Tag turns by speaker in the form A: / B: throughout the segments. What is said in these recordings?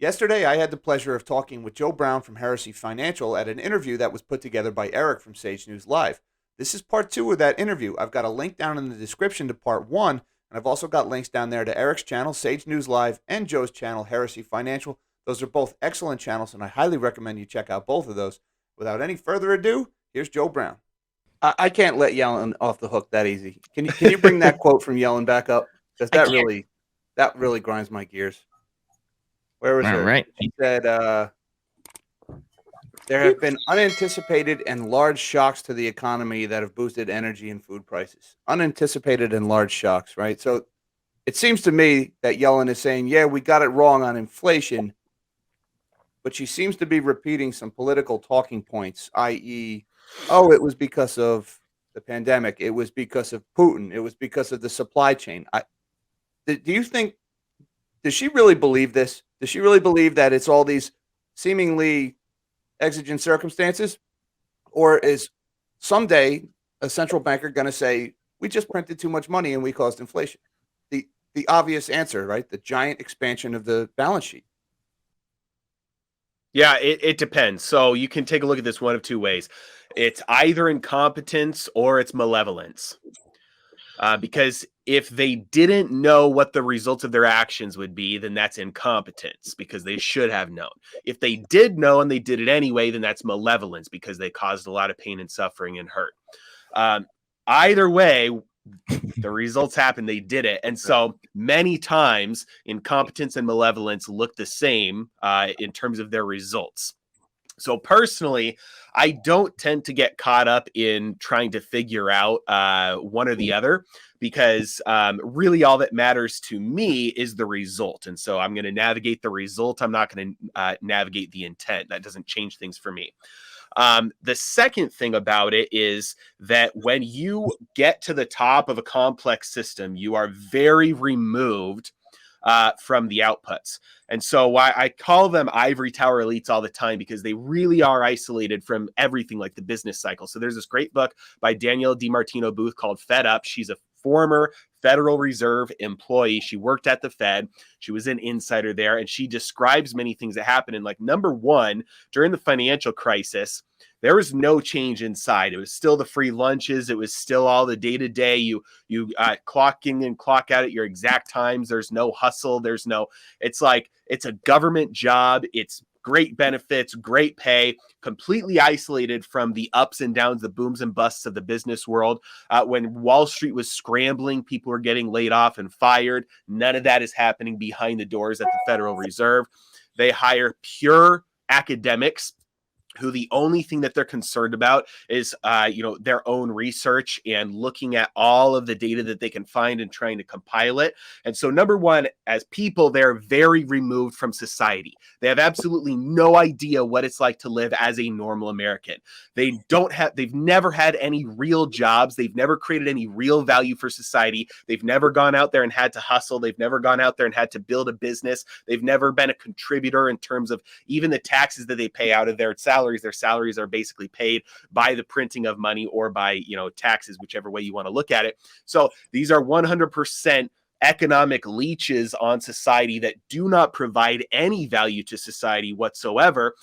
A: Yesterday, I had the pleasure of talking with Joe Brown from Heresy Financial at an interview that was put together by Eric from Sage News Live. This is part two of that interview. I've got a link down in the description to part one, and I've also got links down there to Eric's channel, Sage News Live, and Joe's channel, Heresy Financial. Those are both excellent channels, and I highly recommend you check out both of those. Without any further ado, here's Joe Brown. I can't let Yellen off the hook that easy. Can you bring that quote from Yellen back up? Because that really grinds my gears. Where was
B: All
A: it?
B: right.
A: He said, there have been unanticipated and large shocks to the economy that have boosted energy and food prices. Unanticipated and large shocks, right? So it seems to me that Yellen is saying, yeah, we got it wrong on inflation, but she seems to be repeating some political talking points, i.e., oh, it was because of the pandemic. It was because of Putin. It was because of the supply chain. Do you think, does she really believe this? Does she really believe that it's all these seemingly exigent circumstances? Or is someday a central banker going to say, we just printed too much money and we caused inflation? The obvious answer, right? The giant expansion of the balance sheet.
C: Yeah, it depends. So you can take a look at this one of two ways. It's either incompetence or it's malevolence. Because if they didn't know what the results of their actions would be, then that's incompetence because they should have known. If they did know and they did it anyway, then that's malevolence because they caused a lot of pain and suffering and hurt. Either way, the results happened. They did it. And so many times incompetence and malevolence look the same in terms of their results. So personally, I don't tend to get caught up in trying to figure out one or the other because really all that matters to me is the result. And so I'm going to navigate the result. I'm not going to navigate the intent. That doesn't change things for me. The second thing about it is that when you get to the top of a complex system, you are very removed from the outputs. And so why I call them ivory tower elites all the time, because they really are isolated from everything like the business cycle. So there's this great book by Danielle DiMartino Booth called Fed Up. She's a former Federal Reserve employee. She worked at the Fed. She was an insider there, and she describes many things that happened. And like number one, during the financial crisis, there was no change inside. It was still the free lunches. It was still all the day-to-day. You clock in and clock out at your exact times. There's no hustle. It's like, it's a government job. It's great benefits, great pay, completely isolated from the ups and downs, the booms and busts of the business world. When Wall Street was scrambling, people were getting laid off and fired. None of that is happening behind the doors at the Federal Reserve. They hire pure academics who the only thing that they're concerned about is, their own research and looking at all of the data that they can find and trying to compile it. And so number one, as people, they're very removed from society. They have absolutely no idea what it's like to live as a normal American. They've never had any real jobs. They've never created any real value for society. They've never gone out there and had to hustle. They've never gone out there and had to build a business. They've never been a contributor in terms of even the taxes that they pay out of their salaries. Their salaries are basically paid by the printing of money or by, taxes, whichever way you want to look at it. So these are 100% economic leeches on society that do not provide any value to society whatsoever.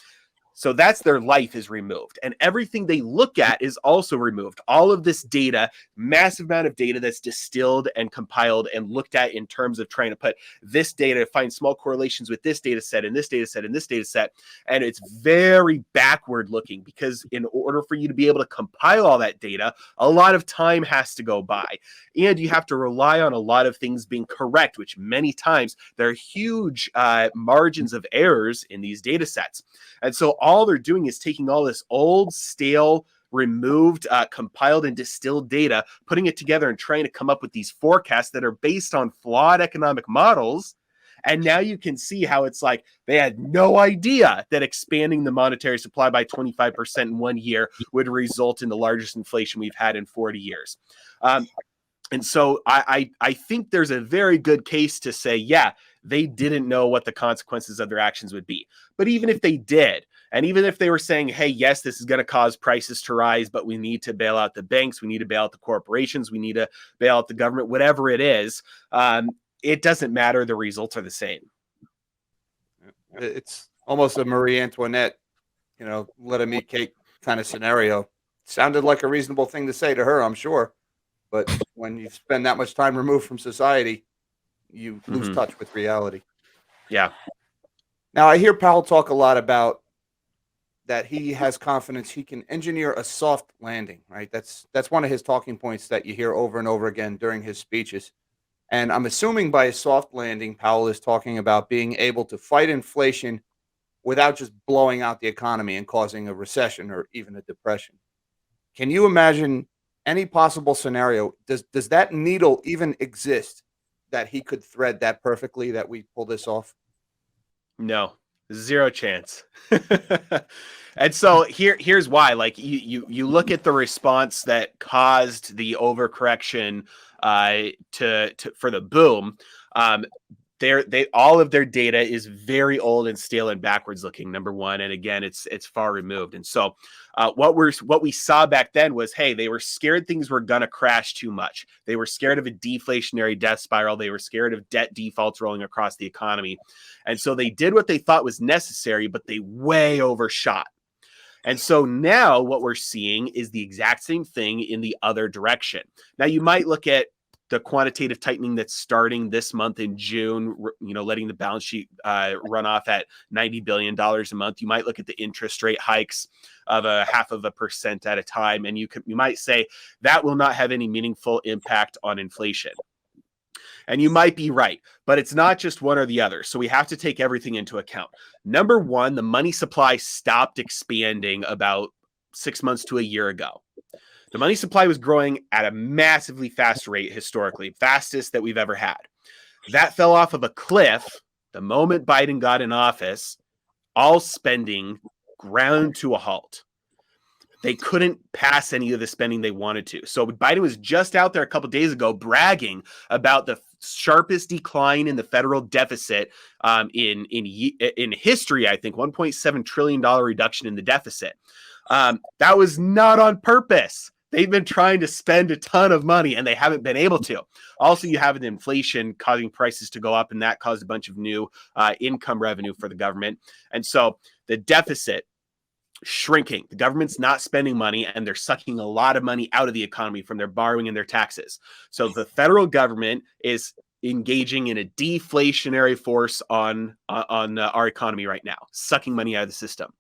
C: So that's their life is removed. And everything they look at is also removed. All of this data, massive amount of data that's distilled and compiled and looked at in terms of trying to put this data, find small correlations with this data set and this data set and this data set. And it's very backward looking because in order for you to be able to compile all that data, a lot of time has to go by. And you have to rely on a lot of things being correct, which many times there are huge margins of errors in these data sets. And so all they're doing is taking all this old, stale, removed, compiled and distilled data, putting it together and trying to come up with these forecasts that are based on flawed economic models. And now you can see how it's like they had no idea that expanding the monetary supply by 25% in 1 year would result in the largest inflation we've had in 40 years. And so I think there's a very good case to say, yeah, they didn't know what the consequences of their actions would be. But even if they did, and even if they were saying, hey, yes, this is going to cause prices to rise, but we need to bail out the banks, we need to bail out the corporations, we need to bail out the government, whatever it is, it doesn't matter. The results are the same.
A: It's almost a Marie Antoinette, let him eat cake kind of scenario. Sounded like a reasonable thing to say to her, I'm sure. But when you spend that much time removed from society, you lose
C: Hmm.
A: touch with reality.
C: Yeah.
A: Now, I hear Powell talk a lot about that he has confidence he can engineer a soft landing, right? That's one of his talking points that you hear over and over again during his speeches. And I'm assuming by a soft landing, Powell is talking about being able to fight inflation without just blowing out the economy and causing a recession or even a depression. Can you imagine any possible scenario? Does that needle even exist that he could thread that perfectly that we pull this off?
C: No, zero chance. And so here's why. Like you look at the response that caused the overcorrection to for the boom. Um, they all of their data is very old and stale and backwards looking, number one, and again it's far removed. And so what we saw back then was, hey, they were scared things were gonna crash too much. They were scared of a deflationary death spiral. They were scared of debt defaults rolling across the economy, and so they did what they thought was necessary, but they way overshot. And so now what we're seeing is the exact same thing in the other direction. Now you might look at the quantitative tightening that's starting this month in June, letting the balance sheet run off at $90 billion a month. You might look at the interest rate hikes of 0.5% at a time, and you might say that will not have any meaningful impact on inflation. And you might be right, but it's not just one or the other. So we have to take everything into account. Number one, the money supply stopped expanding about 6 months to a year ago. The money supply was growing at a massively fast rate historically, fastest that we've ever had. That fell off of a cliff the moment Biden got in office. All spending ground to a halt. They couldn't pass any of the spending they wanted to. So Biden was just out there a couple of days ago bragging about the sharpest decline in the federal deficit in history. I think $1.7 trillion reduction in the deficit. That was not on purpose. They've been trying to spend a ton of money and they haven't been able to. Also, you have an inflation causing prices to go up, and that caused a bunch of new income revenue for the government. And so the deficit shrinking. The government's not spending money, and they're sucking a lot of money out of the economy from their borrowing and their taxes. So the federal government is engaging in a deflationary force on our economy right now, sucking money out of the system.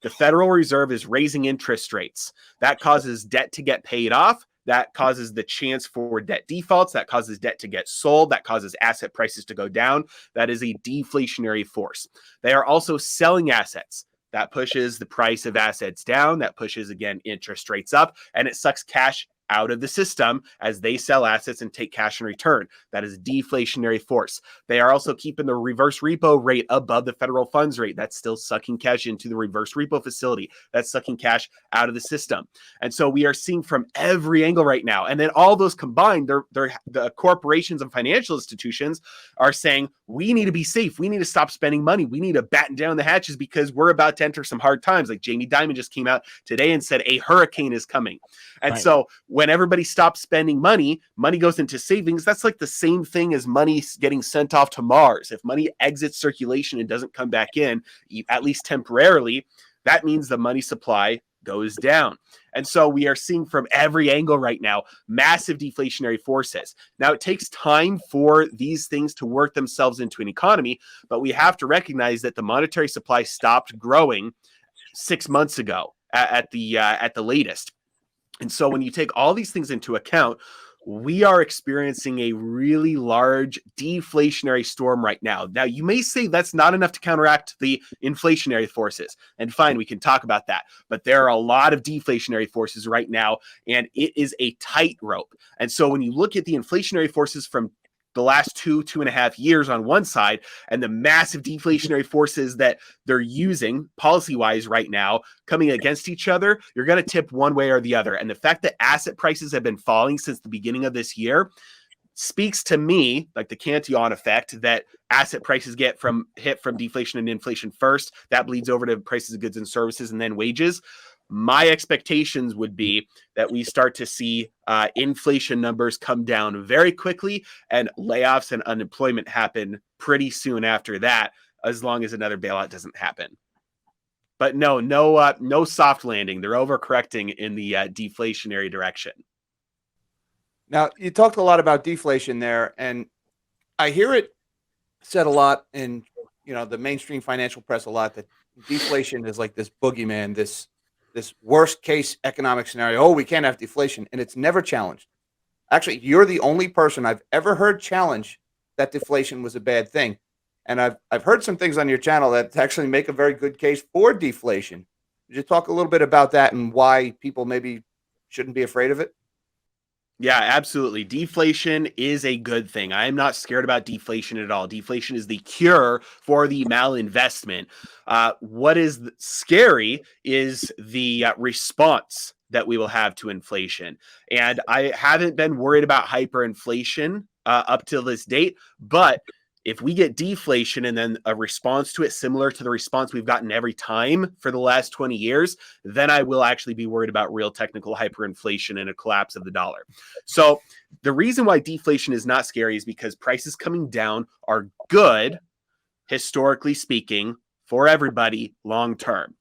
C: The Federal Reserve is raising interest rates. That causes debt to get paid off. That causes the chance for debt defaults. That causes debt to get sold. That causes asset prices to go down. That is a deflationary force. They are also selling assets. That pushes the price of assets down. That pushes, again, interest rates up, and it sucks cash out of the system as they sell assets and take cash in return. That is a deflationary force. They are also keeping the reverse repo rate above the federal funds rate. That's still sucking cash into the reverse repo facility. That's sucking cash out of the system. And so we are seeing from every angle right now. And then all those combined, the corporations and financial institutions are saying, we need to be safe. We need to stop spending money. We need to batten down the hatches because we're about to enter some hard times. Like Jamie Dimon just came out today and said a hurricane is coming. And so when everybody stops spending money, money goes into savings. That's like the same thing as money getting sent off to Mars. If money exits circulation and doesn't come back in, at least temporarily, that means the money supply goes down. And so we are seeing from every angle right now, massive deflationary forces. Now, it takes time for these things to work themselves into an economy, but we have to recognize that the monetary supply stopped growing 6 months ago at the latest. And so when you take all these things into account, we are experiencing a really large deflationary storm right now. Now, you may say that's not enough to counteract the inflationary forces. And fine, we can talk about that. But there are a lot of deflationary forces right now, and it is a tightrope. And so when you look at the inflationary forces from the last 2.5 years on one side, and the massive deflationary forces that they're using policy-wise right now coming against each other, you're going to tip one way or the other. And the fact that asset prices have been falling since the beginning of this year speaks to me, like the Cantillon effect, that asset prices get hit from deflation and inflation first. That bleeds over to prices of goods and services and then wages. My expectations would be that we start to see inflation numbers come down very quickly and layoffs and unemployment happen pretty soon after that. as long as another bailout doesn't happen. But no soft landing. They're overcorrecting in the deflationary direction.
A: Now, you talked a lot about deflation there, and I hear it said a lot in the mainstream financial press a lot that deflation is like this boogeyman, this worst case economic scenario. Oh, we can't have deflation, and it's never challenged. Actually, you're the only person I've ever heard challenge that deflation was a bad thing. And I've heard some things on your channel that actually make a very good case for deflation. Could you talk a little bit about that and why people maybe shouldn't be afraid of it?
C: Yeah, absolutely. Deflation is a good thing. I am not scared about deflation at all. Deflation is the cure for the malinvestment. What is scary is the response that we will have to inflation. And I haven't been worried about hyperinflation up till this date, but if we get deflation and then a response to it similar to the response we've gotten every time for the last 20 years, then I will actually be worried about real technical hyperinflation and a collapse of the dollar. So the reason why deflation is not scary is because prices coming down are good, historically speaking, for everybody long term.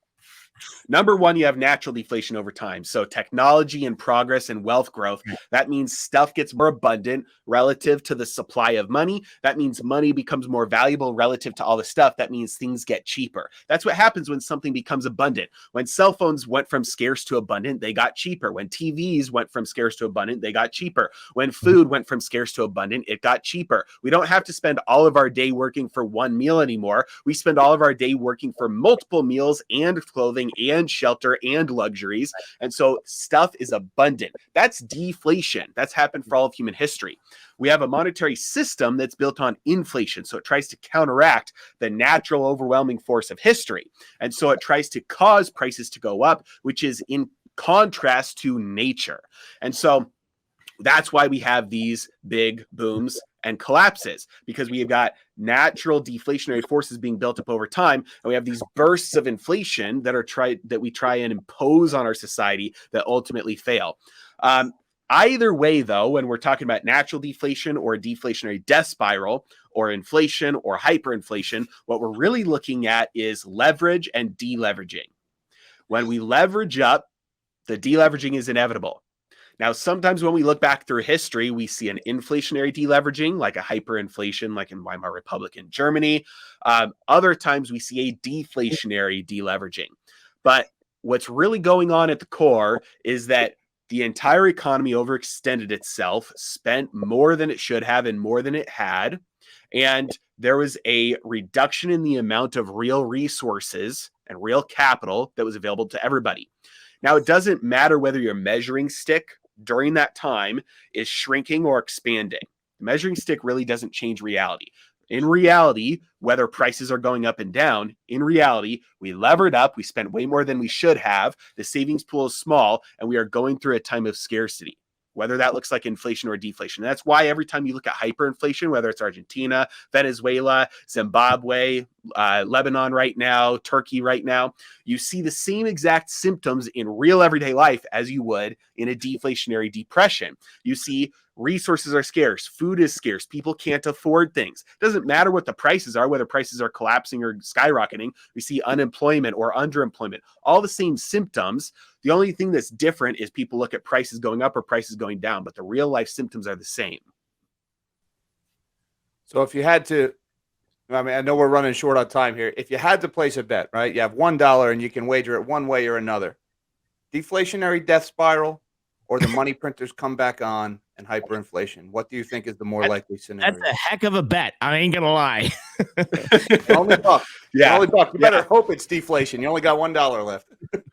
C: Number one, you have natural deflation over time. So technology and progress and wealth growth, that means stuff gets more abundant relative to the supply of money. That means money becomes more valuable relative to all the stuff. That means things get cheaper. That's what happens when something becomes abundant. When cell phones went from scarce to abundant, they got cheaper. When TVs went from scarce to abundant, they got cheaper. When food went from scarce to abundant, it got cheaper. We don't have to spend all of our day working for one meal anymore. We spend all of our day working for multiple meals and clothing and shelter and luxuries. And so stuff is abundant. That's deflation. That's happened for all of human history. We have a monetary system that's built on inflation. So it tries to counteract the natural overwhelming force of history. And so it tries to cause prices to go up, which is in contrast to nature. And so that's why we have these big booms and collapses, because we have got natural deflationary forces being built up over time, and we have these bursts of inflation that we try and impose on our society that ultimately fail. Either way, though, when we're talking about natural deflation or a deflationary death spiral or inflation or hyperinflation, what we're really looking at is leverage and deleveraging. When we leverage up, the deleveraging is inevitable. Now, sometimes when we look back through history, we see an inflationary deleveraging, like a hyperinflation, like in Weimar Republic in Germany. Other times we see a deflationary deleveraging. But what's really going on at the core is that the entire economy overextended itself, spent more than it should have and more than it had. And there was a reduction in the amount of real resources and real capital that was available to everybody. Now, it doesn't matter whether your measuring stick during that time is shrinking or expanding. The measuring stick really doesn't change reality. In reality, whether prices are going up and down, in reality, we levered up, we spent way more than we should have, the savings pool is small, and we are going through a time of scarcity, whether that looks like inflation or deflation. That's why every time you look at hyperinflation, whether it's Argentina, Venezuela, Zimbabwe, Lebanon right now, Turkey right now, you see the same exact symptoms in real everyday life as you would in a deflationary depression. You see resources are scarce, food is scarce, people can't afford things. It doesn't matter what the prices are, whether prices are collapsing or skyrocketing. We see unemployment or underemployment, all the same symptoms. The only thing that's different is people look at prices going up or prices going down, but the real life symptoms are the same.
A: So if you had to, I know we're running short on time here. If you had to place a bet, right? You have $1 and you can wager it one way or another. Deflationary death spiral or the money printers come back on and hyperinflation. What do you think is the more likely scenario?
B: That's a heck of a bet. I ain't gonna lie.
A: Only buck.
C: Yeah.
A: Only buck. You better hope it's deflation. You only got $1 left.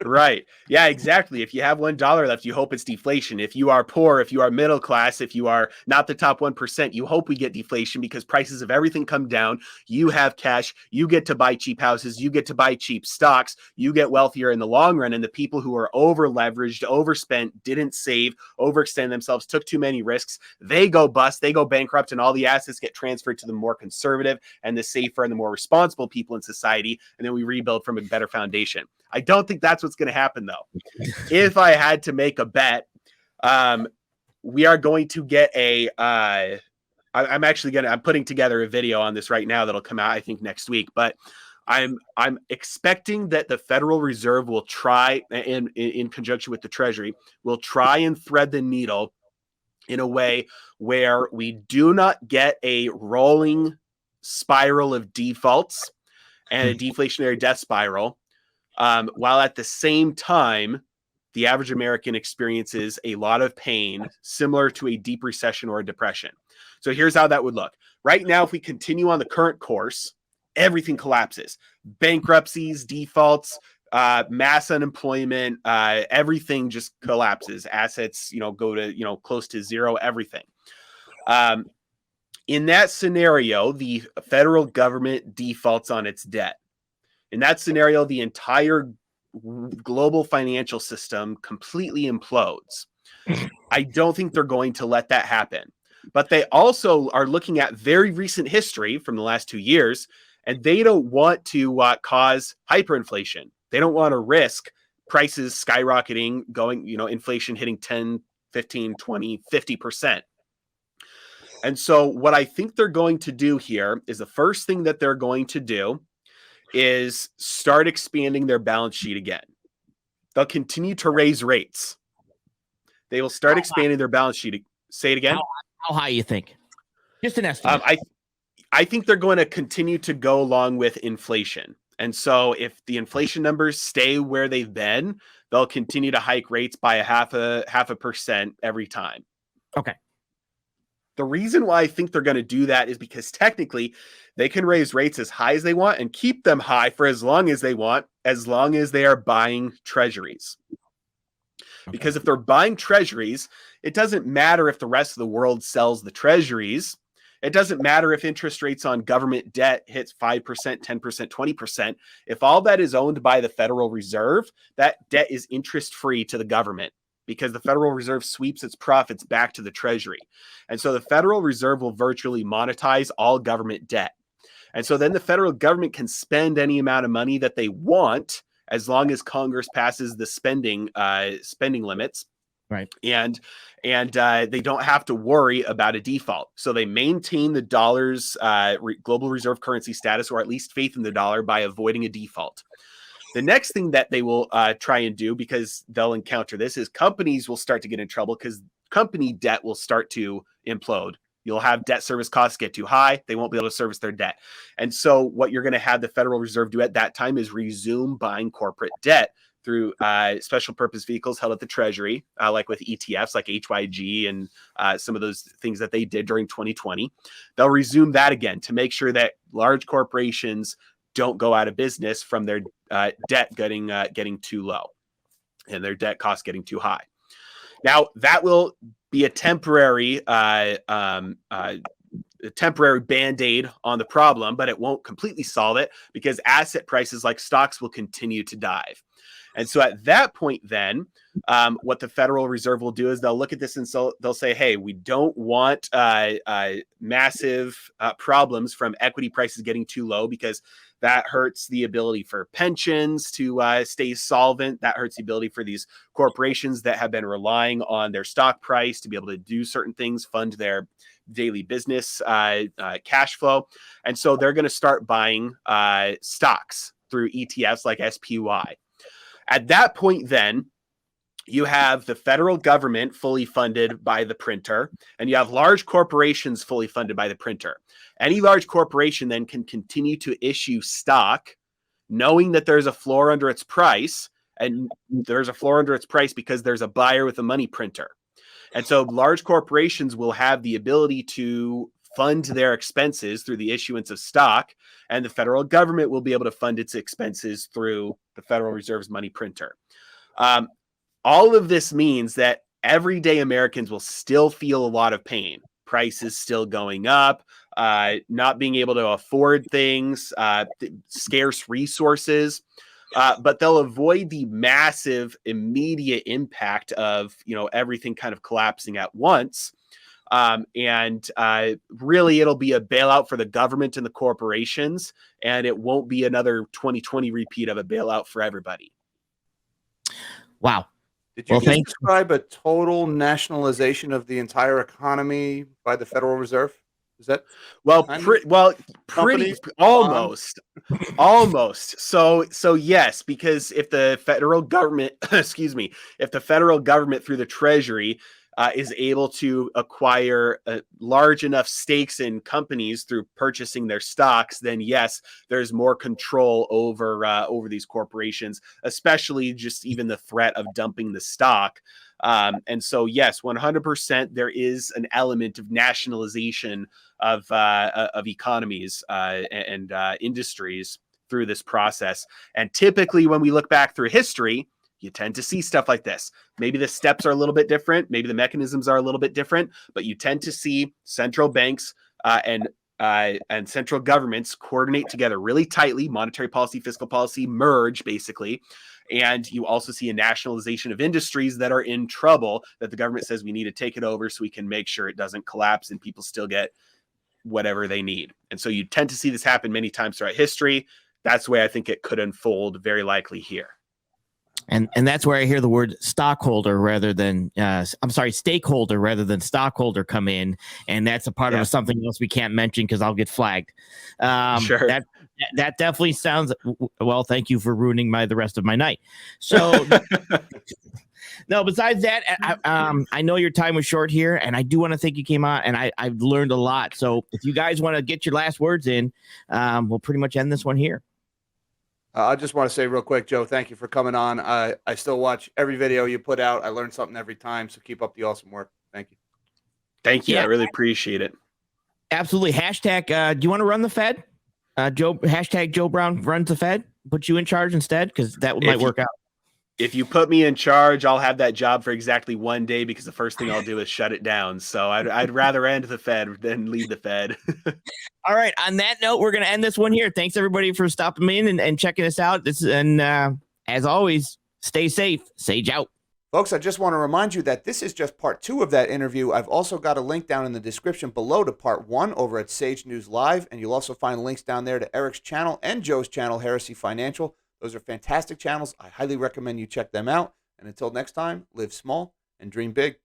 C: Right. Yeah, exactly. If you have $1 left, you hope it's deflation. If you are poor, if you are middle class, if you are not the top 1%, you hope we get deflation because prices of everything come down. You have cash. You get to buy cheap houses. You get to buy cheap stocks. You get wealthier in the long run. And the people who are over leveraged, overspent, didn't save, overextend themselves, took too many risks, they go bust, they go bankrupt, and all the assets get transferred to the more conservative and the safer and the more responsible people in society. And then we rebuild from a better foundation. I don't think that's what's going to happen, though. If I had to make a bet, we are going to get a I'm actually I'm putting together a video on this right now that'll come out, I think, next week. But I'm expecting that the Federal Reserve will try, in conjunction with the Treasury, will try and thread the needle in a way where we do not get a rolling spiral of defaults and a deflationary death spiral, while at the same time, the average American experiences a lot of pain similar to a deep recession or a depression. So here's how that would look. Right now, if we continue on the current course, everything collapses. Bankruptcies, defaults, mass unemployment, everything just collapses. Assets, go to, close to zero, everything. In that scenario, the federal government defaults on its debt. In that scenario, the entire global financial system completely implodes. I don't think they're going to let that happen. But they also are looking at very recent history from the last 2 years, and they don't want to cause hyperinflation. They don't want to risk prices skyrocketing, inflation hitting 10, 15, 20, 50%. And so what I think they're going to do here is the first thing that they're going to do is start expanding their balance sheet again. They'll continue to raise rates. They will start expanding their balance sheet. Say it again.
B: How high you think? Just an estimate.
C: I think they're going to continue to go along with inflation. And so if the inflation numbers stay where they've been, they'll continue to hike rates by a half a percent every time.
B: Okay.
C: The reason why I think they're going to do that is because technically they can raise rates as high as they want and keep them high for as long as they want, as long as they are buying treasuries. Okay. Because if they're buying treasuries, it doesn't matter if the rest of the world sells the treasuries. It doesn't matter if interest rates on government debt hits 5%, 10%, 20%. If all that is owned by the Federal Reserve, that debt is interest-free to the government, because the Federal Reserve sweeps its profits back to the Treasury. And so the Federal Reserve will virtually monetize all government debt. And so then the federal government can spend any amount of money that they want, as long as Congress passes the spending limits.
B: Right.
C: And they don't have to worry about a default. So they maintain the dollar's global reserve currency status, or at least faith in the dollar, by avoiding a default. The next thing that they will try and do, because they'll encounter this, is companies will start to get in trouble because company debt will start to implode. You'll have debt service costs get too high. They won't be able to service their debt. And so what you're going to have the Federal Reserve do at that time is resume buying corporate debt through special purpose vehicles held at the Treasury, like with ETFs like HYG and some of those things that they did during 2020. They'll resume that again to make sure that large corporations don't go out of business from their debt getting too low and their debt costs getting too high. Now, that will be a temporary Band-Aid on the problem, but it won't completely solve it, because asset prices like stocks will continue to dive. And so at that point, then, what the Federal Reserve will do is they'll look at this and so they'll say, hey, we don't want massive problems from equity prices getting too low, because that hurts the ability for pensions to stay solvent. That hurts the ability for these corporations that have been relying on their stock price to be able to do certain things, fund their daily business cash flow. And so they're going to start buying stocks through ETFs like SPY. At that point, then, you have the federal government fully funded by the printer, and you have large corporations fully funded by the printer. Any large corporation then can continue to issue stock, knowing that there's a floor under its price, and there's a floor under its price because there's a buyer with a money printer. And so large corporations will have the ability to fund their expenses through the issuance of stock, and the federal government will be able to fund its expenses through the Federal Reserve's money printer. All of this means that everyday Americans will still feel a lot of pain. Prices still going up, not being able to afford things, scarce resources, but they'll avoid the massive immediate impact of everything kind of collapsing at once. And really, it'll be a bailout for the government and the corporations, and it won't be another 2020 repeat of a bailout for everybody.
B: Wow.
A: Did you just describe a total nationalization of the entire economy by the Federal Reserve? Is that
C: Well,
A: kind of
C: pretty
A: companies?
C: almost. Almost. So yes, because if the federal government, excuse me, if the federal government through the Treasury is able to acquire large enough stakes in companies through purchasing their stocks, then yes, there's more control over these corporations, especially just even the threat of dumping the stock. And so yes, 100%, there is an element of nationalization of economies and industries through this process. And typically, when we look back through history, you tend to see stuff like this. Maybe the steps are a little bit different. Maybe the mechanisms are a little bit different, but you tend to see central banks and central governments coordinate together really tightly. Monetary policy, fiscal policy merge, basically. And you also see a nationalization of industries that are in trouble that the government says we need to take it over so we can make sure it doesn't collapse and people still get whatever they need. And so you tend to see this happen many times throughout history. That's the way I think it could unfold, very likely here.
B: And that's where I hear the word stockholder rather than stakeholder rather than stockholder come in, and that's a part of something else we can't mention because I'll get flagged.
C: Sure.
B: That definitely sounds well. Thank you for ruining the rest of my night. So no, besides that, I know your time was short here, and I do want to thank you came on, and I've learned a lot. So if you guys want to get your last words in, we'll pretty much end this one here.
A: I just want to say real quick, Joe, thank you for coming on. I still watch every video you put out. I learn something every time, so keep up the awesome work. Thank you.
C: Thank you.
B: Yeah.
C: I really appreciate it.
B: Absolutely. Hashtag, do you want to run the Fed? Hashtag Joe Brown runs the Fed. Put you in charge instead, because that might work out.
C: If you put me in charge, I'll have that job for exactly 1 day because the first thing I'll do is shut it down. So I'd rather end the Fed than lead the Fed.
B: All right. On that note, we're going to end this one here. Thanks everybody for stopping in and checking us out. As always, stay safe. Sage out.
A: Folks, I just want to remind you that this is just part 2 of that interview. I've also got a link down in the description below to part 1 over at Sage News Live, and you'll also find links down there to Eric's channel and Joe's channel, Heresy Financial. Those are fantastic channels. I highly recommend you check them out. And until next time, live small and dream big.